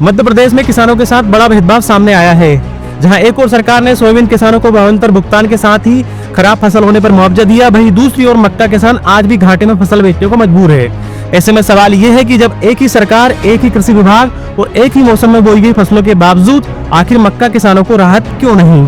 मध्य प्रदेश में किसानों के साथ बड़ा भेदभाव सामने आया है, जहां एक ओर सरकार ने सोयाबीन किसानों को भावांतर भुगतान के साथ ही खराब फसल होने पर मुआवजा दिया, वहीं दूसरी ओर मक्का किसान आज भी घाटे में फसल बेचने को मजबूर है। ऐसे में सवाल ये है कि जब एक ही सरकार, एक ही कृषि विभाग और एक ही मौसम में बोई गई फसलों के बावजूद आखिर मक्का किसानों को राहत क्यों नहीं?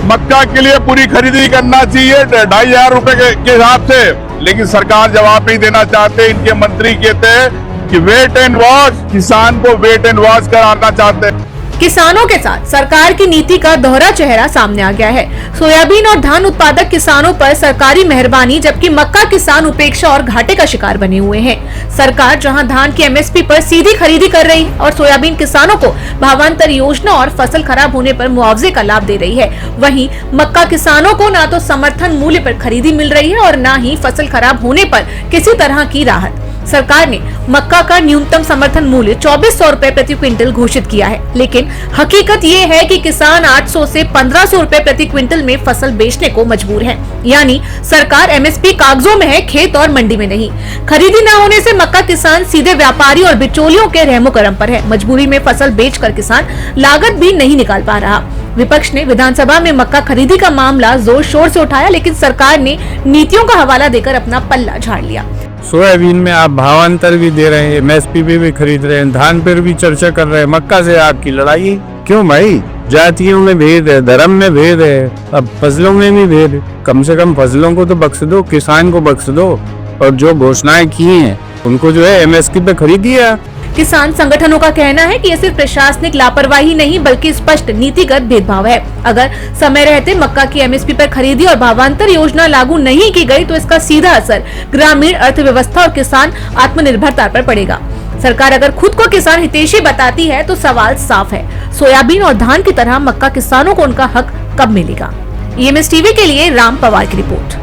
मक्का के लिए पूरी खरीदी करना चाहिए 2,500 रुपए के हिसाब से, लेकिन सरकार जवाब नहीं देना चाहते। इनके मंत्री कहते हैं कि वेट एंड वॉच, किसान को वेट एंड वॉच कराना चाहते हैं। किसानों के साथ सरकार की नीति का दोहरा चेहरा सामने आ गया है। सोयाबीन और धान उत्पादक किसानों पर सरकारी मेहरबानी, जबकि मक्का किसान उपेक्षा और घाटे का शिकार बने हुए हैं। सरकार जहां धान की एमएसपी पर सीधी खरीदी कर रही है और सोयाबीन किसानों को भावांतर योजना और फसल खराब होने पर मुआवजे का लाभ दे रही है, वहीं मक्का किसानों को न तो समर्थन मूल्य पर खरीदी मिल रही है और न ही फसल खराब होने पर किसी तरह की राहत। सरकार ने मक्का का न्यूनतम समर्थन मूल्य 2400 रुपए प्रति क्विंटल घोषित किया है, लेकिन हकीकत ये है कि किसान 800 से 1500 रुपए प्रति क्विंटल में फसल बेचने को मजबूर है। यानी सरकार एमएसपी कागजों में है, खेत और मंडी में नहीं। खरीदी न होने से मक्का किसान सीधे व्यापारी और बिचौलियों के रहमो करम पर है। मजबूरी में फसल बेचकर किसान लागत भी नहीं निकाल पा रहा। विपक्ष ने विधानसभा में मक्का खरीदी का मामला जोर शोर से उठाया, लेकिन सरकार ने नीतियों का हवाला देकर अपना पल्ला झाड़ लिया। सोयाबीन में आप भावांतर भी दे रहे हैं, एमएसपी पे भी खरीद रहे हैं, धान पर भी चर्चा कर रहे हैं, मक्का से आपकी लड़ाई क्यों भाई? जातियों में भेद है, धर्म में भेद है, अब फसलों में भी भेद है। कम से कम फसलों को तो बख्श दो, किसान को बख्श दो, और जो घोषणाएं की हैं उनको जो है एमएसपी पे खरीदिए। किसान संगठनों का कहना है कि ये सिर्फ प्रशासनिक लापरवाही नहीं बल्कि स्पष्ट नीतिगत भेदभाव है। अगर समय रहते मक्का की एमएसपी पर खरीदी और भावांतर योजना लागू नहीं की गई तो इसका सीधा असर ग्रामीण अर्थव्यवस्था और किसान आत्मनिर्भरता पर पड़ेगा। सरकार अगर खुद को किसान हितैषी बताती है तो सवाल साफ है, सोयाबीन और धान की तरह मक्का किसानों को उनका हक कब मिलेगा? EMS टीवी के लिए राम पवार की रिपोर्ट।